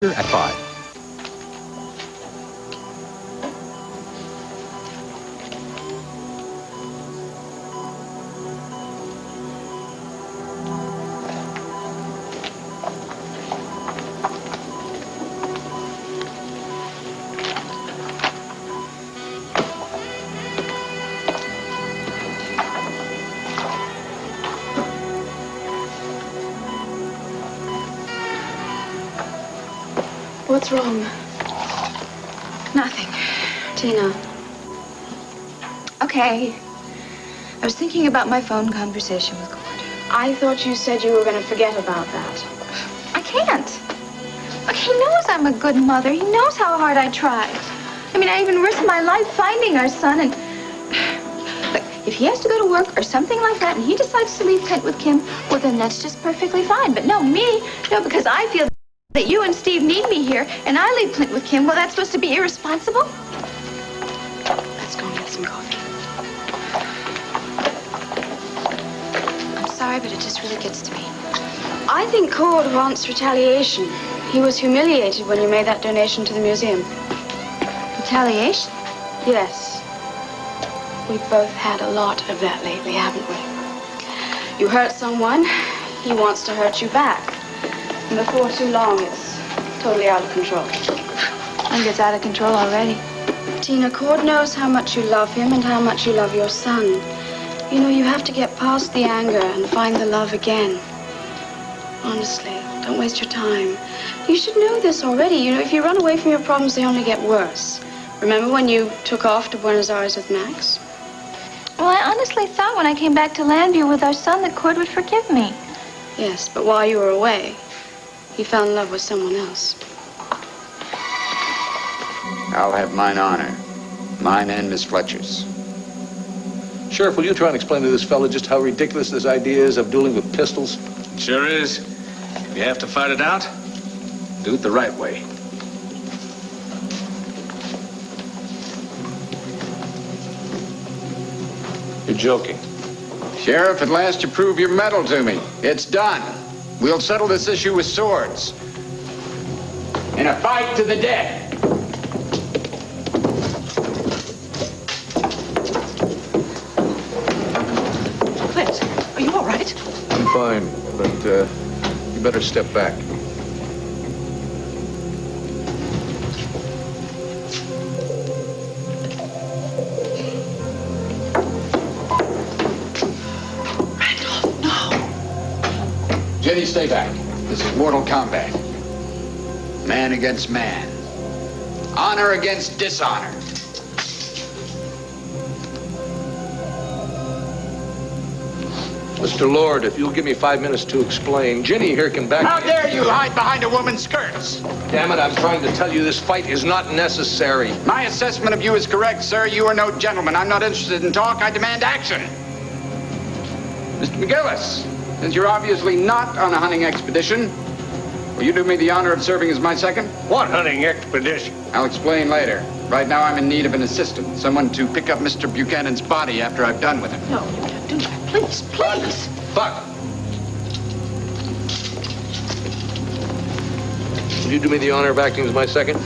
at 5. What's wrong? Nothing. Tina. Okay. I was thinking about my phone conversation with Cord. I thought you said you were going to forget about that. I can't. Look, he knows I'm a good mother. He knows how hard I tried. I mean, I even risked my life finding our son, and... Look, if he has to go to work or something like that, and he decides to leave Clint with Kim, well, then that's just perfectly fine. But no, because I feel that you and Steve need me here, and I leave Clint with Kim, well, that's supposed to be irresponsible? Let's go and get some coffee. I'm sorry, but it just really gets to me. I think Cord wants retaliation. He was humiliated when you made that donation to the museum. Retaliation? Yes. We've both had a lot of that lately, haven't we? You hurt someone, he wants to hurt you back. And before too long, it's totally out of control. I think it's out of control already. Tina, Cord knows how much you love him and how much you love your son. You know, you have to get past the anger and find the love again. Honestly, don't waste your time. You should know this already. You know, if you run away from your problems, they only get worse. Remember when you took off to Buenos Aires with Max? Well, I honestly thought when I came back to Llanview with our son that Cord would forgive me. Yes, but while you were away, he fell in love with someone else. I'll have mine honor. Mine and Miss Fletcher's. Sheriff, will you try and explain to this fella just how ridiculous this idea is of dueling with pistols? Sure is. If you have to fight it out, do it the right way. You're joking. Sheriff, at last you prove your mettle to me. It's done. We'll settle this issue with swords. In a fight to the death. Clint, are you all right? I'm fine, but you better step back. Randolph, no. Jenny, stay back. This is mortal combat. Man against man. Honor against dishonor. Mr. Lord, if you'll give me 5 minutes to explain, Jenny here can back How me. dare you hide behind a woman's skirts? Damn it, I'm trying to tell you this fight is not necessary. My assessment of you is correct, sir. You are no gentleman. I'm not interested in talk. I demand action. Mr. McGillis, since you're obviously not on a hunting expedition, will you do me the honor of serving as my second? What hunting expedition? I'll explain later. Right now, I'm in need of an assistant. Someone to pick up Mr. Buchanan's body after I've done with him. No, you can't do that. Please, please. Buck! Will you do me the honor of acting as my second?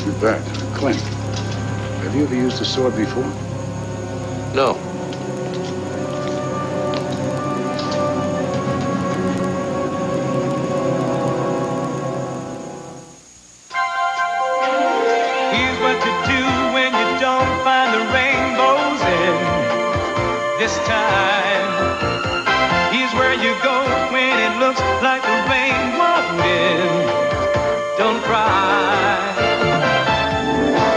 You bet. Clint, have you ever used a sword before? No. Here's what to do when you don't find the rainbows in this time. Here's where you go when it looks like the rain won't end. Don't cry.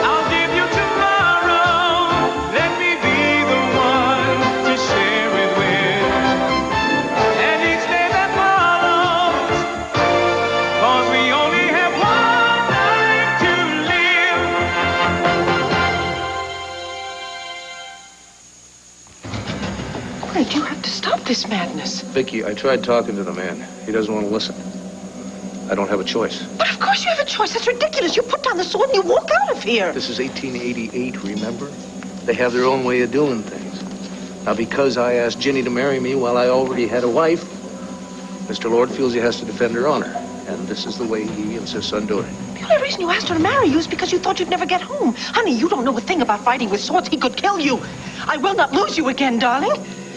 I'll give you tomorrow. Let me be the one to share it with. And each day that follows, 'cause we only have one night to live. Clint, you have to stop this madness. Viki, I tried talking to the man. He doesn't want to listen. I don't have a choice. But of course you have a choice. That's ridiculous. You put down the sword and you walk out of here. This is 1888, remember? They have their own way of doing things. Now, because I asked Ginny to marry me while I already had a wife, Mr. Lord feels he has to defend her honor. and this is the way he insists on doing it. The only reason you asked her to marry you is because you thought you'd never get home. Honey, you don't know a thing about fighting with swords. He could kill you. I will not lose you again, darling.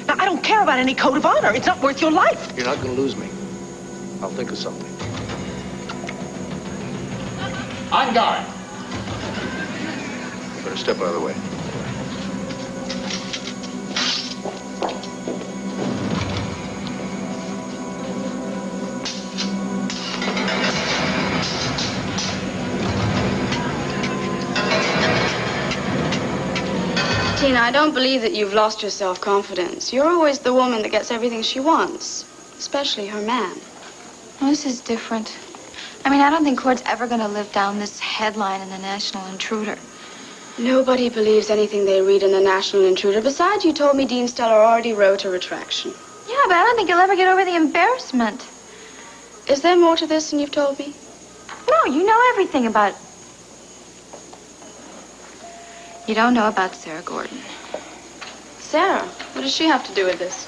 Now, I don't care about any code of honor. It's not worth your life. You're not going to lose me. I'll think of something. On guard. You better step out of the way. Tina, I don't believe that you've lost your self-confidence. You're always the woman that gets everything she wants, especially her man. Well, this is different. I mean, I don't think Cord's ever going to live down this headline in the National Intruder. Nobody believes anything they read in the National Intruder. Besides, you told me Dean Steller already wrote a retraction. Yeah, but I don't think he'll ever get over the embarrassment. Is there more to this than you've told me? No, you know everything about... You don't know about Sarah Gordon. Sarah? What does she have to do with this?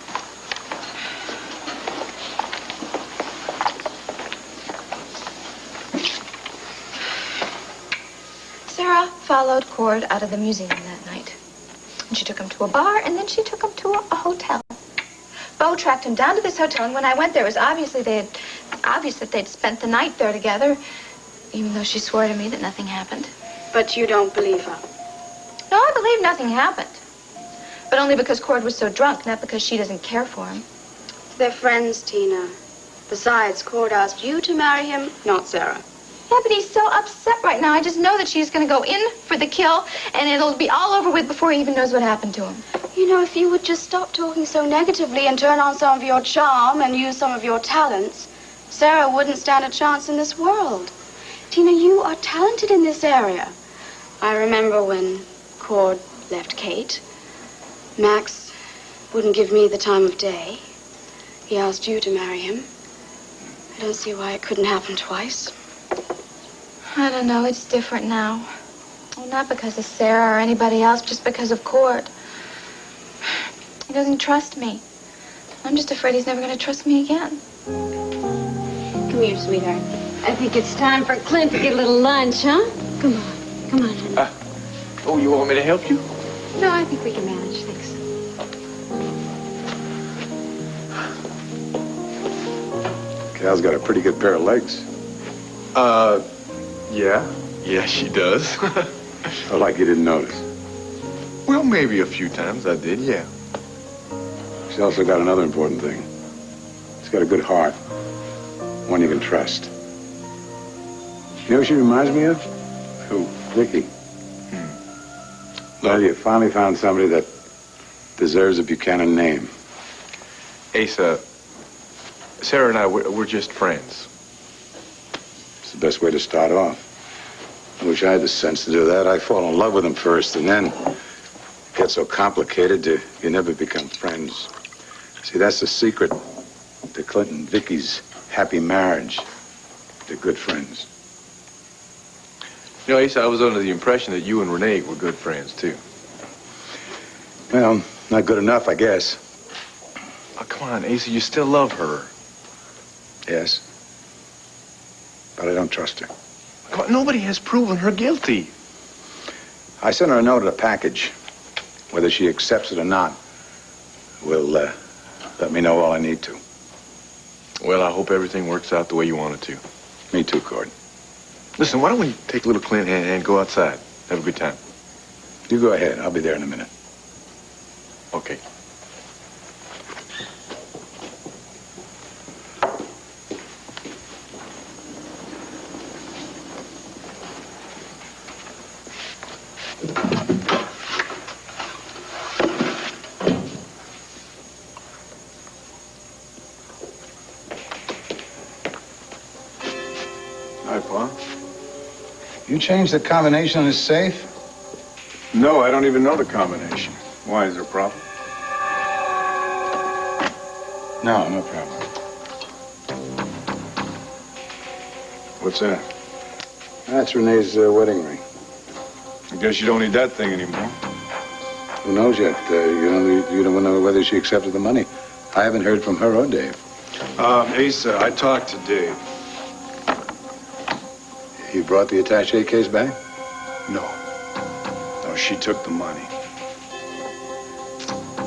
Sarah followed Cord out of the museum that night. And she took him to a bar, and then she took him to a hotel. Bo tracked him down to this hotel, and when I went there, it was obvious that they'd spent the night there together, even though she swore to me that nothing happened. But you don't believe her? No, I believe nothing happened. But only because Cord was so drunk, not because she doesn't care for him. They're friends, Tina. Besides, Cord asked you to marry him, not Sarah. Yeah, but he's so upset right now. I just know that she's going to go in for the kill, and it'll be all over with before he even knows what happened to him. You know, if you would just stop talking so negatively and turn on some of your charm and use some of your talents, Sarah wouldn't stand a chance in this world. Tina, you are talented in this area. I remember when Cord left Kate. Max wouldn't give me the time of day. He asked you to marry him. I don't see why it couldn't happen twice. I don't know. It's different now. Well, not because of Sarah or anybody else, just because of Cord. He doesn't trust me. I'm just afraid he's never going to trust me again. Come here, sweetheart. I think it's time for Clint to get a little lunch, huh? Come on. Come on, honey. Oh, you want me to help you? No, I think we can manage. Thanks. Cal's got a pretty good pair of legs. Yeah. Yeah, she does. Oh, like you didn't notice. Well, maybe a few times I did, yeah. She's also got another important thing. She's got a good heart. One you can trust. You know who she reminds me of? Who? Viki. Well, you finally found somebody that deserves a Buchanan name. Asa, Sarah and I, we're just friends. It's the best way to start off. I wish I had the sense to do that. I fall in love with him first, and then it gets so complicated you never become friends. See, that's the secret to Clint and Vicky's happy marriage. They're good friends. You know, Asa, I was under the impression that you and Renee were good friends, too. Well, not good enough, I guess. Oh, come on, Asa, you still love her. Yes. But I don't trust her. Come on, nobody has proven her guilty. I sent her a note and a package. Whether she accepts it or not will let me know all I need to. Well, I hope everything works out the way you want it to. Me too, Cord. Listen, why don't we take little Clint and go outside? Have a good time. You go ahead. I'll be there in a minute. Okay. Hi, Pa. You changed the combination on his safe? No, I don't even know the combination. Why, is there a problem? No, no problem. What's that? That's Renee's wedding ring. I guess you don't need that thing anymore. Who knows yet? You don't know whether she accepted the money. I haven't heard from her or Dave. Asa, I talked to Dave. You brought the attaché case back? No. No, she took the money.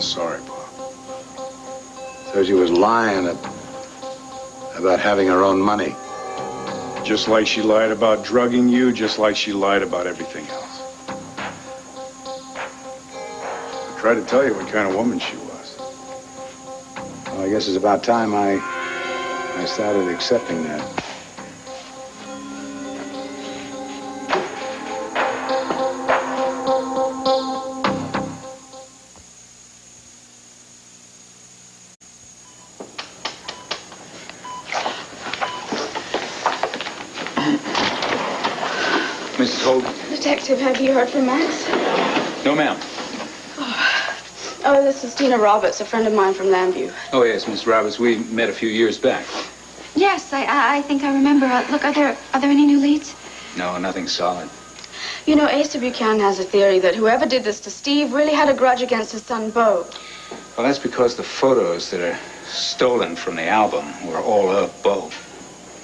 Sorry, Pa. So she was lying about having her own money. Just like she lied about drugging you, just like she lied about everything else. I tried to tell you what kind of woman she was. Well, I guess it's about time I started accepting that. Mrs. Holden? Detective, have you heard from Max? No, ma'am. Oh, this is Tina Roberts, a friend of mine from Llanview. Oh, yes, Miss Roberts. We met a few years back. Yes, I think I remember. Look, are there any new leads? No, nothing solid. You know, Asa Buchanan has a theory that whoever did this to Steve really had a grudge against his son, Bo. Well, that's because the photos that are stolen from the album were all of Bo.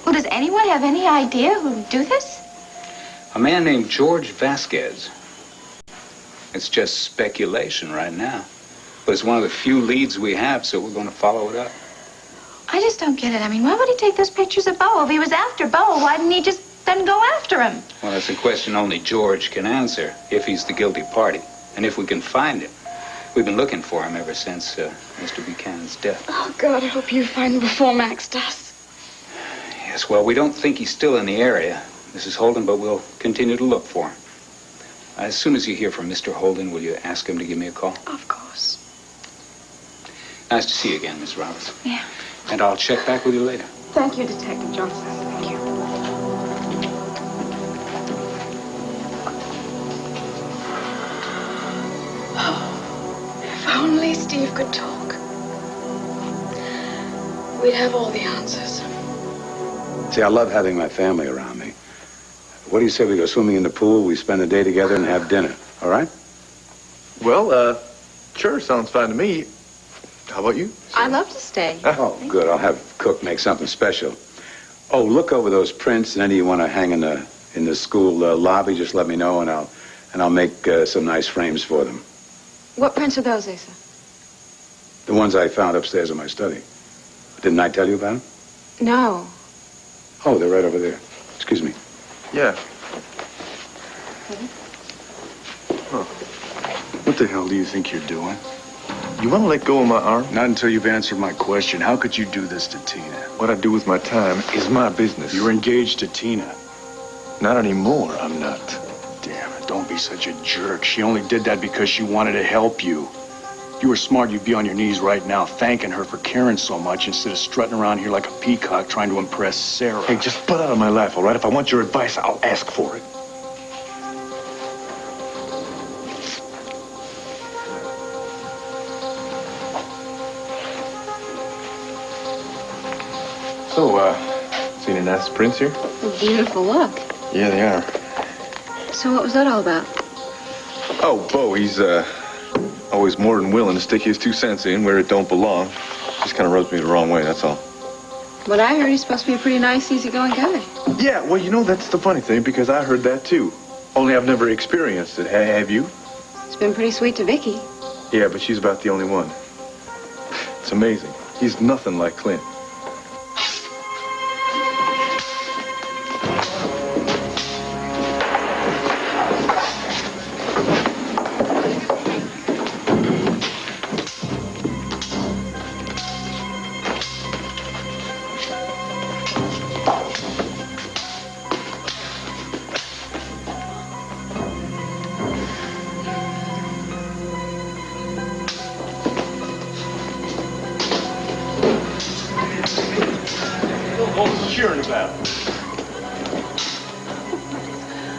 Well, does anyone have any idea who'd do this? A man named George Vasquez. It's just speculation right now. But it's one of the few leads we have, so we're going to follow it up. I just don't get it. I mean, why would he take those pictures of Bo? If he was after Bo, why didn't he just then go after him? Well, that's a question only George can answer, if he's the guilty party, and if we can find him. We've been looking for him ever since Mr. Buchanan's death. Oh, God, I hope you find him before Max does. Yes, well, we don't think he's still in the area, Mrs. Holden, but we'll continue to look for him. As soon as you hear from Mr. Holden, will you ask him to give me a call? Of course. Nice to see you again, Miss Roberts. Yeah. And I'll check back with you later. Thank you, Detective Johnson. Thank you. Oh, if only Steve could talk. We'd have all the answers. See, I love having my family around me. What do you say we go swimming in the pool, we spend the day together and have dinner, all right? Well, sure, sounds fine to me. How about you? I'd love to stay. Oh, good. I'll have Cook make something special. Oh, look over those prints, and any you want to hang in the school lobby, just let me know, and I'll make some nice frames for them. What prints are those, Asa? The ones I found upstairs in my study. Didn't I tell you about them? No. Oh, they're right over there. Excuse me. Yeah. Huh. What the hell do you think you're doing? You want to let go of my arm? Not until you've answered my question. How could you do this to Tina? What I do with my time is my business. You're engaged to Tina. Not anymore. I'm not. Damn it, don't be such a jerk. She only did that because she wanted to help you. If you were smart, you'd be on your knees right now thanking her for caring so much instead of strutting around here like a peacock trying to impress Sarah. Hey, just put out of my life, all right? If I want your advice, I'll ask for it. So, seen any nice prints here? A beautiful look. Yeah, they are. So what was that all about? Oh, Bo, he's, always more than willing to stick his 2 cents in where it don't belong. Just kind of rubs me the wrong way, that's all. But I heard he's supposed to be a pretty nice, easygoing guy. Yeah, well, you know, that's the funny thing, because I heard that, too. Only I've never experienced it. Have you? It's been pretty sweet to Viki. Yeah, but she's about the only one. It's amazing. He's nothing like Clint.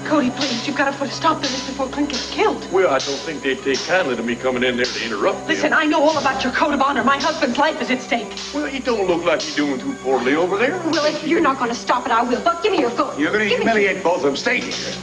Cody, please, you've got to put a stop to this before Clint gets killed. Well, I don't think they'd take kindly to me coming in there to interrupt Listen, them. I know all about your code of honor. My husband's life is at stake. Well, you don't look like you're doing too poorly over there. Well, if you're not going to stop it, I will. But give me your phone. You're going to humiliate both of them. Stay here.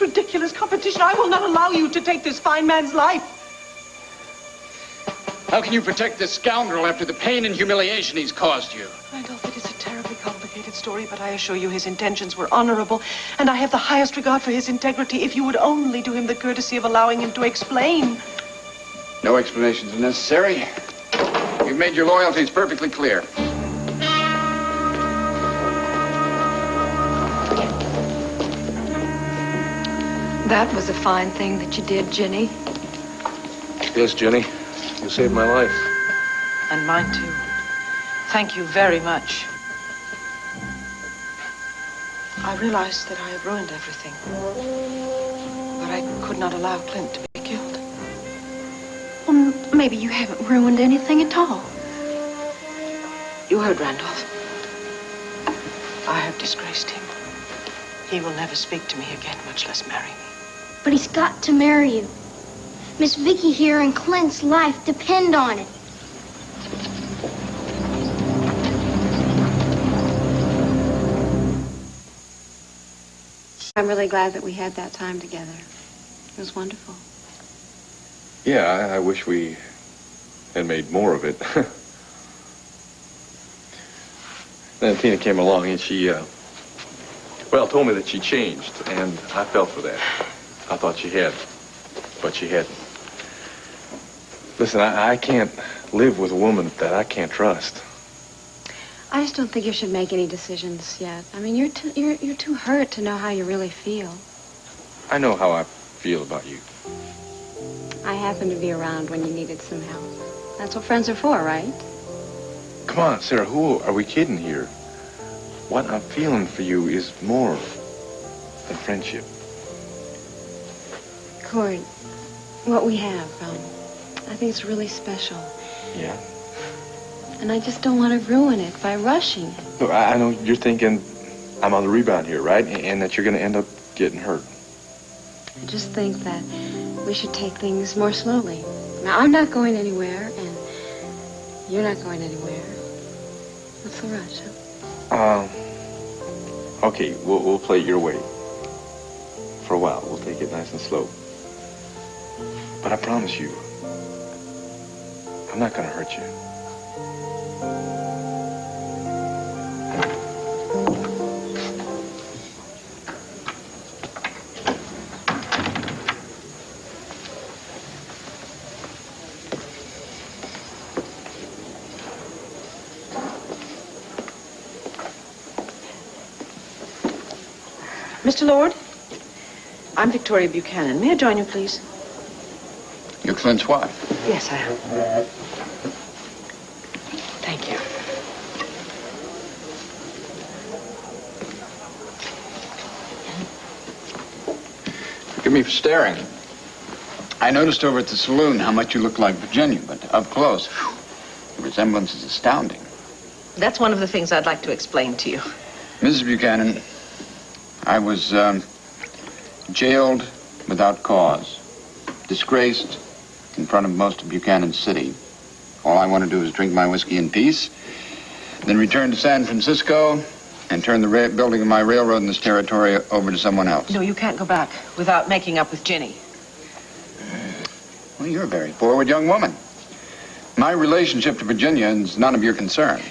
this ridiculous competition. I will not allow you to take this fine man's life. How can you protect this scoundrel after the pain and humiliation he's caused you? Randolph, it is a terribly complicated story, but I assure you his intentions were honorable, and I have the highest regard for his integrity. If you would only do him the courtesy of allowing him to explain. No explanations are necessary. You've made your loyalties perfectly clear. That was a fine thing that you did, Ginny. Yes, Jenny. You saved my life. And mine, too. Thank you very much. I realized that I had ruined everything. But I could not allow Clint to be killed. Well, maybe you haven't ruined anything at all. You heard Randolph. I have disgraced him. He will never speak to me again, much less marry me. But he's got to marry you. Miss Viki here and Clint's life depend on it. I'm really glad that we had that time together. It was wonderful. Yeah, I wish we had made more of it. Then Tina came along and she, told me that she changed, and I fell for that. I thought she had, but she hadn't. Listen, I can't live with a woman that I can't trust. I just don't think you should make any decisions yet. I mean, you're too hurt to know how you really feel. I know how I feel about you. I happened to be around when you needed some help. That's what friends are for, right? Come on, Sarah, who are we kidding here? What I'm feeling for you is more than friendship. Cord, what we have, I think it's really special. Yeah? And I just don't want to ruin it by rushing it. Look, I know you're thinking I'm on the rebound here, right? And that you're going to end up getting hurt. I just think that we should take things more slowly. Now, I'm not going anywhere, and you're not going anywhere. What's the rush, huh? Okay, we'll play your way. For a while, we'll take it nice and slow. But I promise you, I'm not going to hurt you. Mr. Lord, I'm Victoria Buchanan. May I join you, please? You're Clint's wife. Yes, I am. Thank you. Forgive me for staring. I noticed over at the saloon how much you look like Virginia, but up close, the resemblance is astounding. That's one of the things I'd like to explain to you. Mrs. Buchanan, I was jailed without cause, disgraced in front of most of Buchanan City. All I want to do is drink my whiskey in peace, then return to San Francisco and turn the building of my railroad in this territory over to someone else. No, you can't go back without making up with Ginny. Well, you're a very forward young woman. My relationship to Virginia is none of your concern.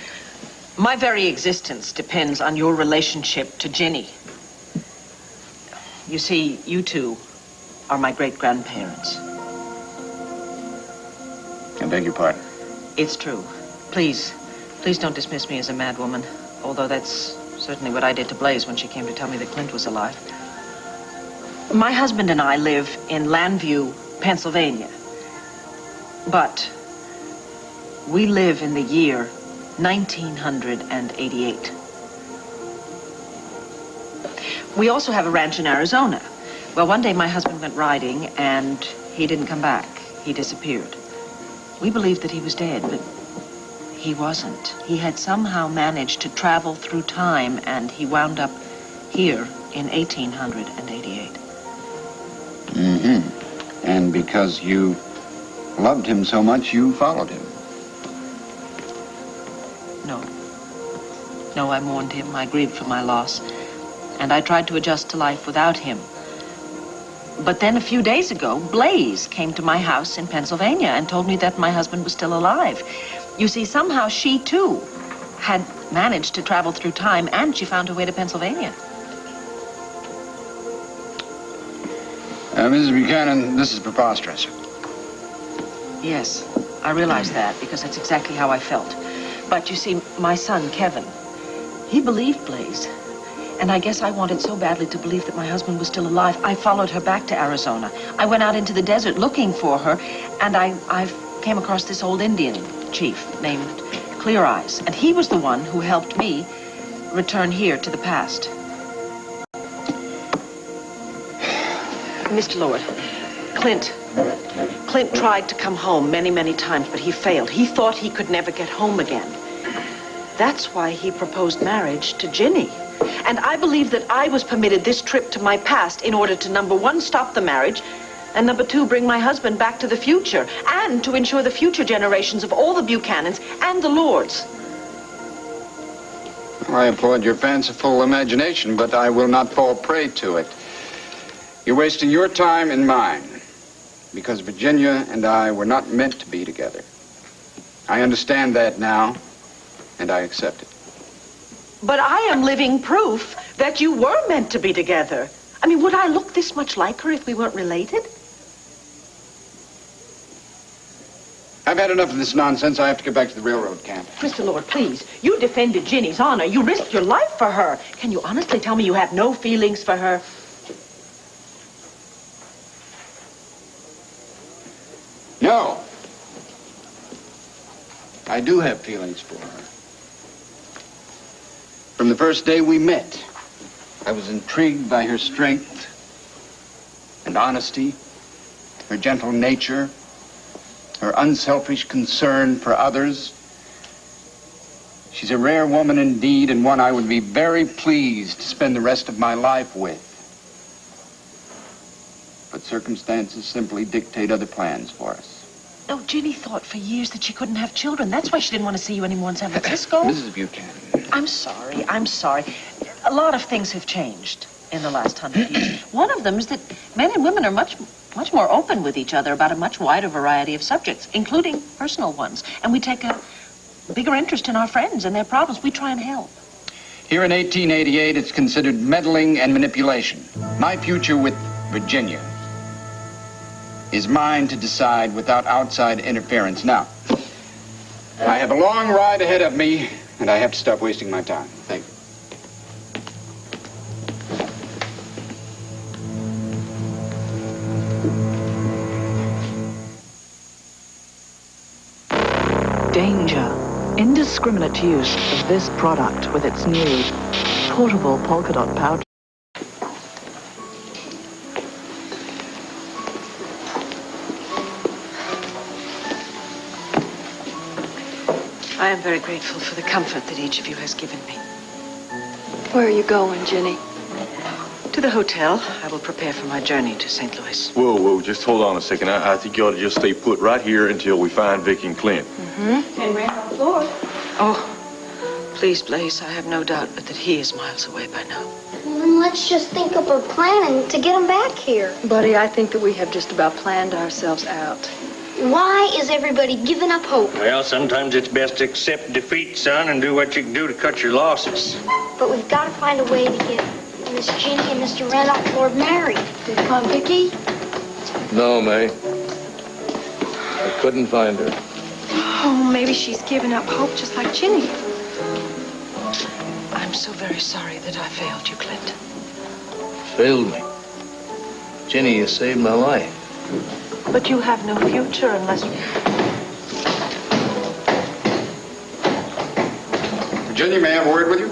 My very existence depends on your relationship to Ginny. You see, you two are my great-grandparents. I beg your pardon. It's true. Please don't dismiss me as a mad woman, although that's certainly what I did to Blaize when she came to tell me that Clint was alive. My husband and I live in Llanview, Pennsylvania. But we live in the year 1988. We also have a ranch in Arizona. Well, one day my husband went riding and he didn't come back. He disappeared. We believed that he was dead, but he wasn't. He had somehow managed to travel through time, and he wound up here in 1888. Mm-hmm. And because you loved him so much, you followed him. No, I mourned him. I grieved for my loss. And I tried to adjust to life without him. But then a few days ago, Blaize came to my house in Pennsylvania and told me that my husband was still alive. You see, somehow she, too, had managed to travel through time, and she found her way to Pennsylvania. Mrs. Buchanan, this is preposterous. Yes, I realize that because that's exactly how I felt. But you see, my son, Kevin, he believed Blaize. And I guess I wanted so badly to believe that my husband was still alive, I followed her back to Arizona. I went out into the desert looking for her, and I came across this old Indian chief named Clear Eyes. And he was the one who helped me return here to the past. Mr. Lord, Clint tried to come home many, many times, but he failed. He thought he could never get home again. That's why he proposed marriage to Ginny. And I believe that I was permitted this trip to my past in order to, number one, stop the marriage, and number two, bring my husband back to the future, and to ensure the future generations of all the Buchanans and the Lords. I applaud your fanciful imagination, but I will not fall prey to it. You're wasting your time and mine, because Virginia and I were not meant to be together. I understand that now, and I accept it. But I am living proof that you were meant to be together. I mean, would I look this much like her if we weren't related? I've had enough of this nonsense. I have to get back to the railroad camp. Mr. Lord, please. You defended Ginny's honor. You risked your life for her. Can you honestly tell me you have no feelings for her? No. I do have feelings for her. From the first day we met, I was intrigued by her strength and honesty, her gentle nature, her unselfish concern for others. She's a rare woman indeed, and one I would be very pleased to spend the rest of my life with. But circumstances simply dictate other plans for us. No, Ginny thought for years that she couldn't have children. That's why she didn't want to see you anymore in San Francisco. Mrs. Buchanan. I'm sorry. A lot of things have changed in the last 100 years. One of them is that men and women are much more open with each other about a much wider variety of subjects, including personal ones. And we take a bigger interest in our friends and their problems. We try and help. Here in 1888, it's considered meddling and manipulation. My future with Virginia is mine to decide without outside interference. Now, I have a long ride ahead of me, and I have to stop wasting my time. Thank you. Danger. Indiscriminate use of this product with its new portable polka dot pouch. I am very grateful for the comfort that each of you has given me. Where are you going, Ginny? To the hotel. I will prepare for my journey to St. Louis. Whoa, just hold on a second. I think you ought to just stay put right here until we find Viki and Clint. Mm-hmm. And Randolph Lord. Oh, please, Blaize, I have no doubt but that he is miles away by now. Well, then let's just think up a plan to get him back here. Buddy, I think that we have just about planned ourselves out. Why is everybody giving up hope? Well, sometimes it's best to accept defeat, son, and do what you can do to cut your losses. But we've got to find a way to get Miss Ginny and Mr. Randolph Lord married. Did you find Viki? No, May. I couldn't find her. Oh, maybe she's given up hope just like Ginny. I'm so very sorry that I failed you, Clint. Failed me. Ginny, you saved my life. But you have no future unless... Virginia, may I have a word with you?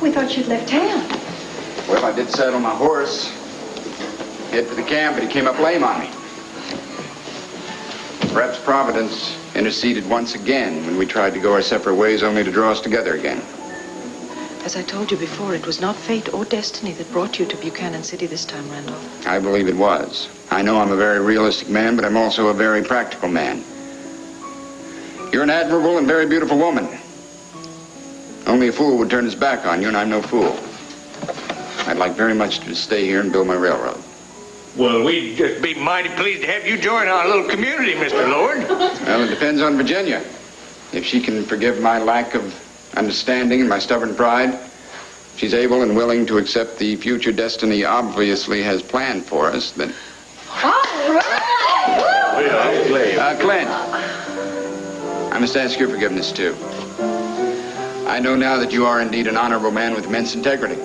We thought you'd left town. Well, I did saddle my horse, head for the camp, but he came up lame on me. Perhaps Providence interceded once again when we tried to go our separate ways, only to draw us together again. As I told you before, it was not fate or destiny that brought you to Buchanan City this time, Randolph. I believe it was. I know I'm a very realistic man, but I'm also a very practical man. You're an admirable and very beautiful woman. Only a fool would turn his back on you, and I'm no fool. I'd like very much to stay here and build my railroad. Well, we'd just be mighty pleased to have you join our little community, Mr. Lord. Well, it depends on Virginia. If she can forgive my lack of understanding and my stubborn pride, she's able and willing to accept the future destiny obviously has planned for us, then... Clint, I must ask your forgiveness, too. I know now that you are indeed an honorable man with immense integrity.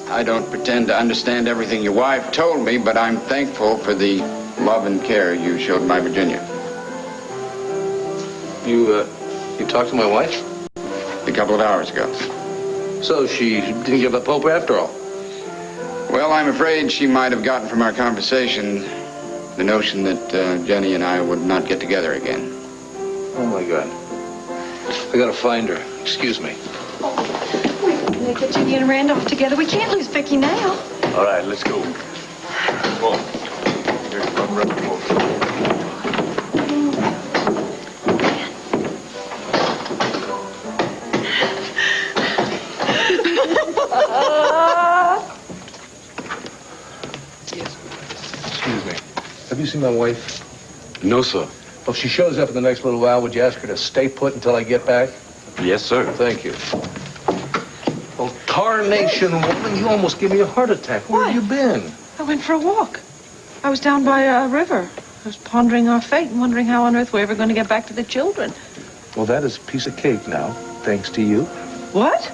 I don't pretend to understand everything your wife told me, but I'm thankful for the love and care you showed my Virginia. You talked to my wife? A couple of hours ago. So she didn't give up hope after all? Well, I'm afraid she might have gotten from our conversation the notion that Jenny and I would not get together again. Oh, my God. I gotta find her. Excuse me. They get Jenny and Randolph together. We can't lose Viki now. All right, let's go. Come on. Here come Randolph. Excuse me. Have you seen my wife? No, sir. Well, if she shows up in the next little while, would you ask her to stay put until I get back? Yes, sir. Thank you. Oh, tarnation, woman, you almost gave me a heart attack. Where have you been? I went for a walk. I was down by a river. I was pondering our fate and wondering how on earth we're ever going to get back to the children. Well, that is a piece of cake now, thanks to you. What?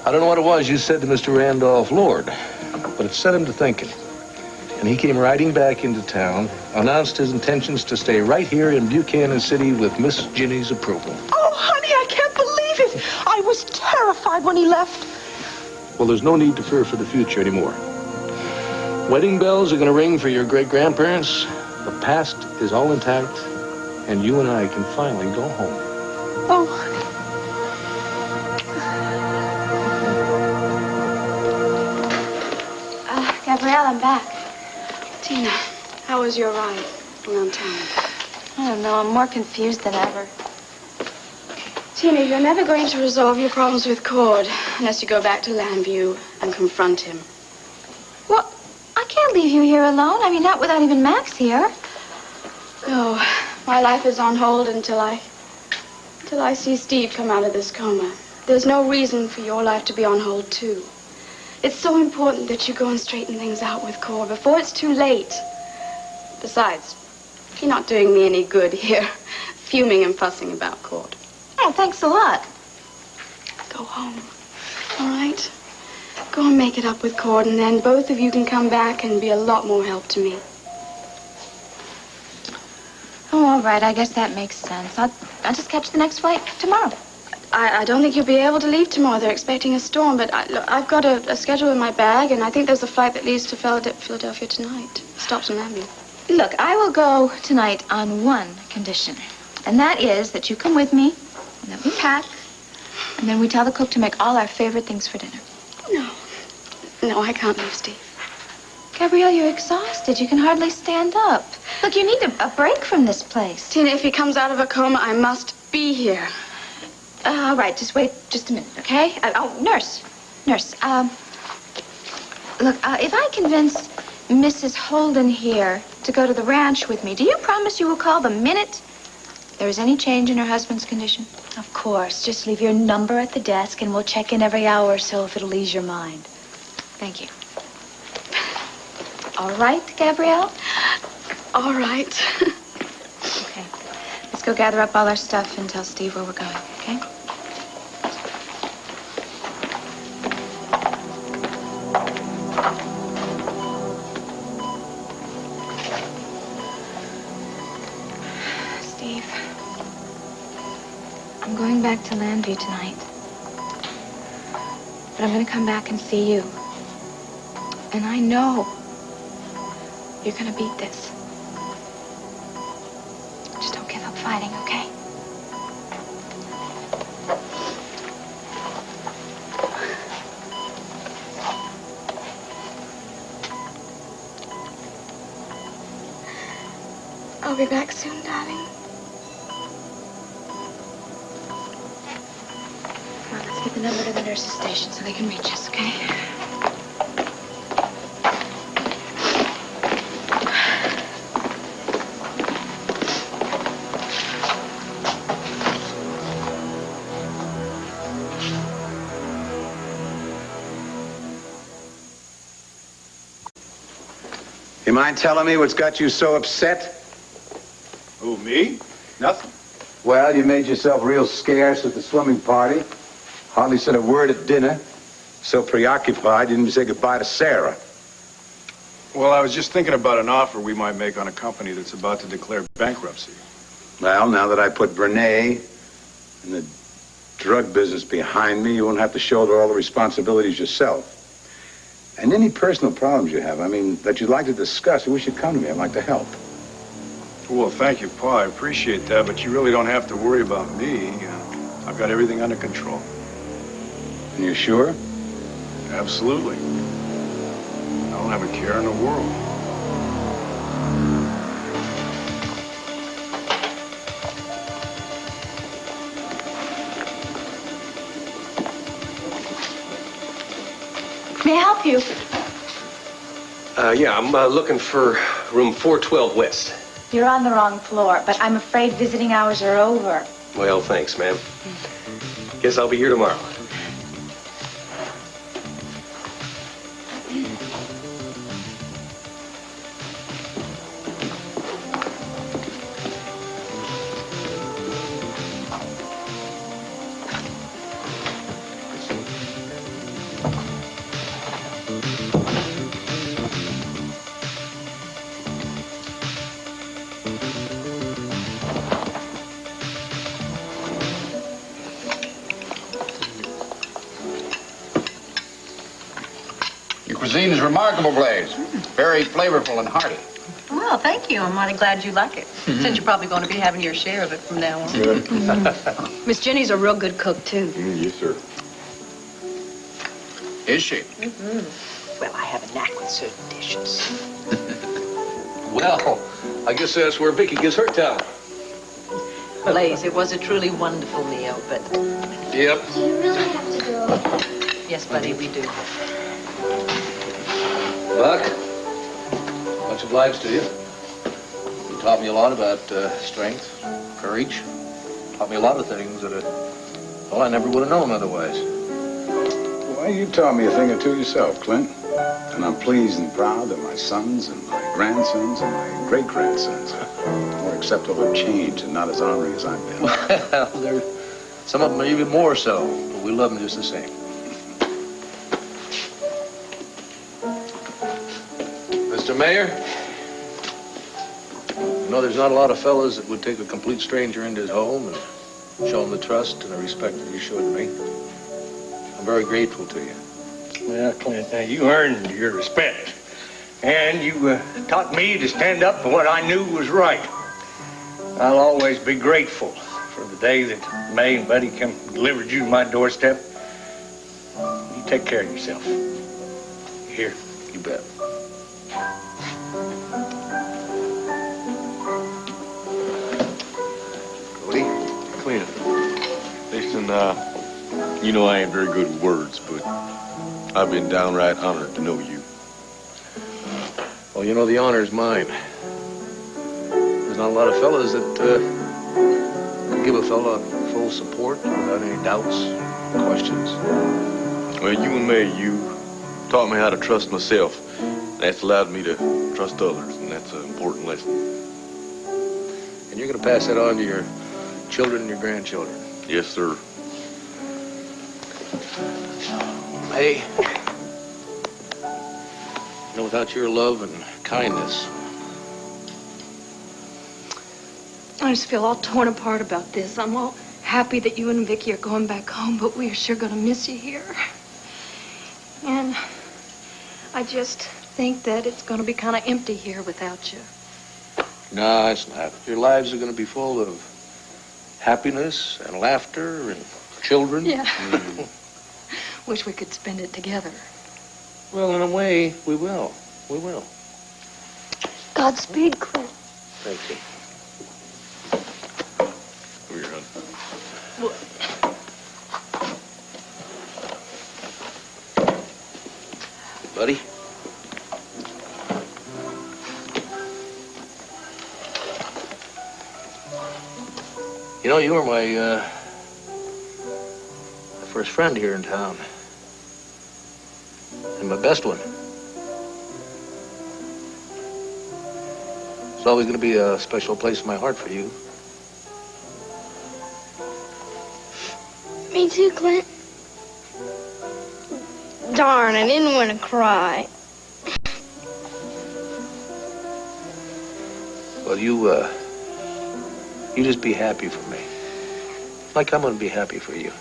I don't know what it was you said to Mr. Randolph Lord, but it set him to thinking. And he came riding back into town, announced his intentions to stay right here in Buchanan City with Miss Ginny's approval. Oh, honey, I can't believe it. I was terrified when he left. Well, there's no need to fear for the future anymore. Wedding bells are going to ring for your great-grandparents. The past is all intact, and you and I can finally go home. Oh, honey. Gabrielle, I'm back. Tina, how was your ride around town? I don't know. I'm more confused than ever. Tina, you're never going to resolve your problems with Cord unless you go back to Llanview and confront him. Well, I can't leave you here alone. I mean, not without even Max here. No, my life is on hold until I see Steve come out of this coma. There's no reason for your life to be on hold, too. It's so important that you go and straighten things out with Cord before it's too late. Besides, you're not doing me any good here, fuming and fussing about Cord. Oh, thanks a lot. Go home, all right? Go and make it up with Cord, and then both of you can come back and be a lot more help to me. Oh, all right. I guess that makes sense. I'll just catch the next flight tomorrow. I don't think you'll be able to leave tomorrow. They're expecting a storm, but look, I've got a schedule in my bag, and I think there's a flight that leaves to Philadelphia tonight. Stops in Llanview. Look, I will go tonight on one condition, and that is that you come with me, and that we pack, and then we tell the cook to make all our favorite things for dinner. No, I can't leave Steve. Gabrielle, you're exhausted. You can hardly stand up. Look, you need a break from this place. Tina, if he comes out of a coma, I must be here. All right, just wait just a minute, okay? Nurse. Look, if I convince Mrs. Holden here to go to the ranch with me, do you promise you will call the minute there is any change in her husband's condition? Of course. Just leave your number at the desk, and we'll check in every hour or so if it'll ease your mind. Thank you. All right, Gabrielle? All right. Okay. Let's go gather up all our stuff and tell Steve where we're going, okay? Steve, I'm going back to Llanview tonight. But I'm going to come back and see you. And I know you're going to beat this. Just don't give up fighting, okay? I'll be back soon, darling. Come on, let's get the number to the nurse's station so they can reach us, okay? You mind telling me what's got you so upset? Who, me? Nothing. Well, you made yourself real scarce at the swimming party. Hardly said a word at dinner. So preoccupied, you didn't even say goodbye to Sarah. Well, I was just thinking about an offer we might make on a company that's about to declare bankruptcy. Well, now that I put Brene and the drug business behind me, you won't have to shoulder all the responsibilities yourself. And any personal problems you have, that you'd like to discuss, we should come to me. I'd like to help. Well, thank you, Pa. I appreciate that, but you really don't have to worry about me. I've got everything under control. And you're sure? Absolutely. I don't have a care in the world. May I help you? Yeah, I'm looking for room 412 West. You're on the wrong floor, but I'm afraid visiting hours are over. Well, thanks, ma'am. Guess I'll be here tomorrow. Cuisine is remarkable, Blaize. Very flavorful and hearty. Well, thank you. I'm mighty glad you like it, since you're probably going to be having your share of it from now on. Miss Jenny's a real good cook, too. Yes, sir. Is she? Well, I have a knack with certain dishes. Well, I guess that's where Viki gets her talent. Blaize, it was a truly wonderful meal, but... Yep. Do you really have to go? Yes, buddy, we do. Buck, much obliged to you. You taught me a lot about strength, courage. Taught me a lot of things that, I never would have known otherwise. Well, you taught me a thing or two yourself, Clint. And I'm pleased and proud that my sons and my grandsons and my great-grandsons are more acceptable of change and not as ornery as I've been. Well, some of them are even more so, but we love them just the same. Mr. Mayor, you know there's not a lot of fellas that would take a complete stranger into his home and show him the trust and the respect that you showed me. I'm very grateful to you. Well, Clint, now you earned your respect. And you taught me to stand up for what I knew was right. I'll always be grateful for the day that May and Buddy come and delivered you to my doorstep. You take care of yourself. Here. You bet. Clint, listen, you know I ain't very good with words, but I've been downright honored to know you. Well, you know, the honor's mine. There's not a lot of fellas that give a fella full support without any doubts, questions. Well, you and May, you taught me how to trust myself. That's allowed me to trust others, and that's an important lesson. And you're going to pass that on to your children and your grandchildren. Yes, sir. Hey, you know, without your love and kindness, I just feel all torn apart about this. I'm all happy that you and Viki are going back home, but we are sure going to miss you here. And I just think that it's going to be kind of empty here without you. no, it's not. Your lives are going to be full of happiness and laughter and children. Yeah. Wish we could spend it together. Well, in a way, we will. We will. Godspeed, Clint. Thank you. Come here, hon. Buddy? You know, you were my first friend here in town. And my best one. There's always going to be a special place in my heart for you. Me too, Clint. Darn, I didn't want to cry. Well, you just be happy for me. Like I'm going to be happy for you.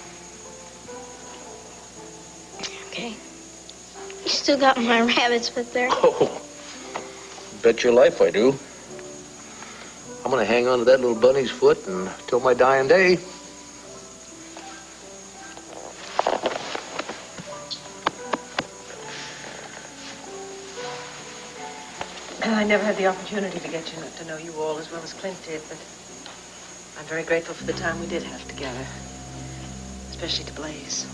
Okay. You still got my rabbit's foot there? Oh, bet your life I do. I'm going to hang on to that little bunny's foot until my dying day. I never had the opportunity to get to know you all as well as Clint did, but I'm very grateful for the time we did have together, especially to Blaize.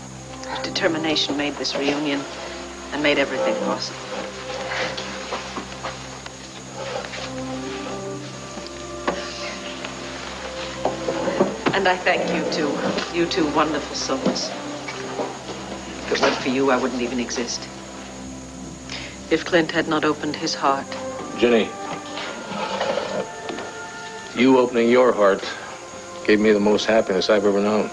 His determination made this reunion and made everything possible. And I thank you two wonderful souls. If it weren't for you, I wouldn't even exist. If Clint had not opened his heart. Jenny, you opening your heart gave me the most happiness I've ever known.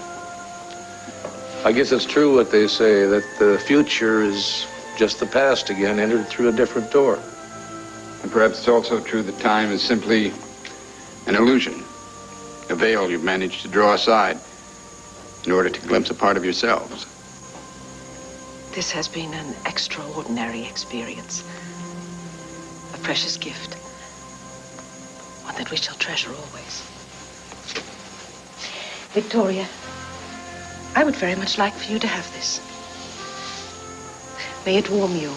I guess it's true what they say, that the future is just the past again, entered through a different door. And perhaps it's also true that time is simply an illusion, a veil you've managed to draw aside in order to glimpse a part of yourselves. This has been an extraordinary experience. A precious gift. One that we shall treasure always. Victoria, I would very much like for you to have this. May it warm you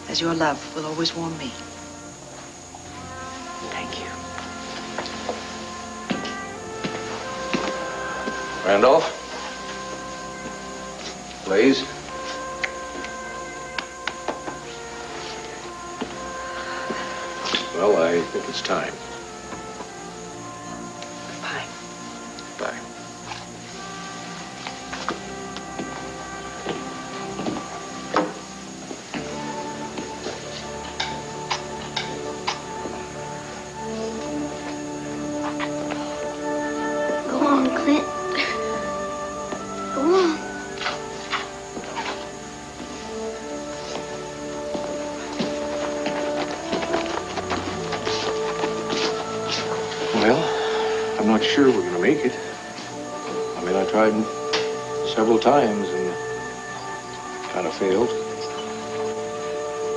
as your love will always warm me. Thank you. Randolph? Blaize? Well, I think it's time. Goodbye. Bye. Go on, Clint. Go on. Well, I'm not sure we're going to make it. I mean, I tried several times and kind of failed.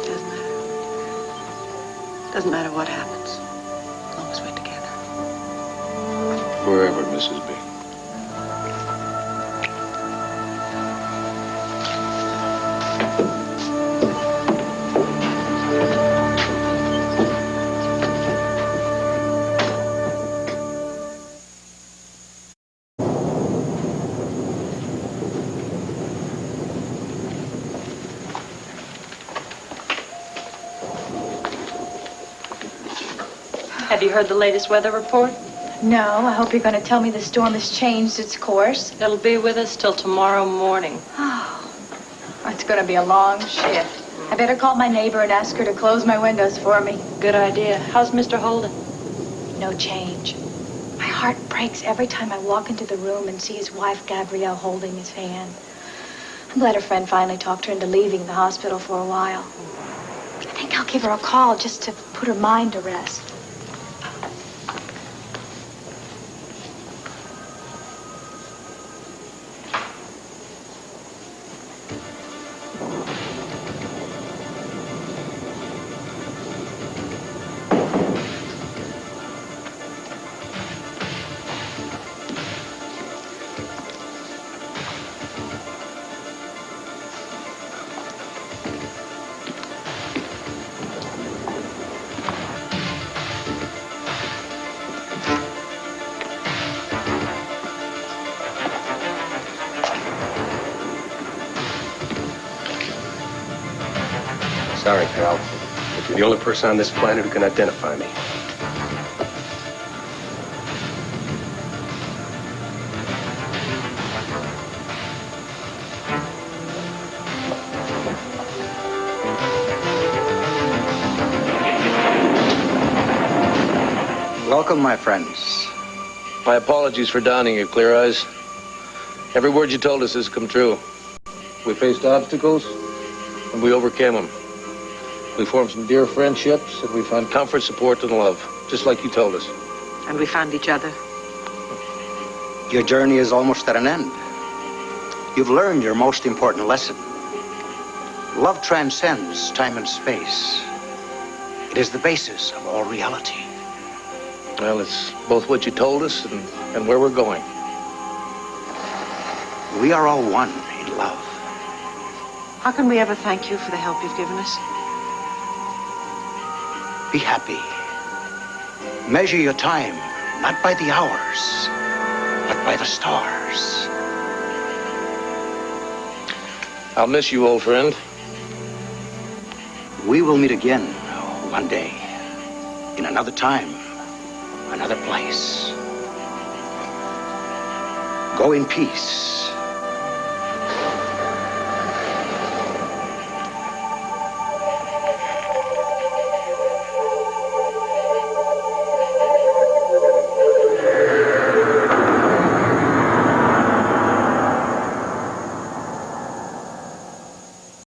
Doesn't matter. Doesn't matter what happens, as long as we're together. Forever, Mrs. B. Have you heard the latest weather report? No. I hope you're going to tell me the storm has changed its course. It'll be with us till tomorrow morning. Oh, it's going to be a long shift. I better call my neighbor and ask her to close my windows for me. Good idea. How's Mr. Holden? No change. My heart breaks every time I walk into the room and see his wife, Gabrielle, holding his hand. I'm glad her friend finally talked her into leaving the hospital for a while. I think I'll give her a call just to put her mind to rest. Sorry, pal, but you're the only person on this planet who can identify me. Welcome, my friends. My apologies for downing you, Clear Eyes. Every word you told us has come true. We faced obstacles, and we overcame them. We formed some dear friendships, and we found comfort, support, and love, just like you told us. And we found each other. Your journey is almost at an end. You've learned your most important lesson. Love transcends time and space. It is the basis of all reality. Well, it's both what you told us and where we're going. We are all one in love. How can we ever thank you for the help you've given us? Be happy. Measure your time, not by the hours, but by the stars. I'll miss you, old friend. We will meet again one day, in another time, another place. Go in peace.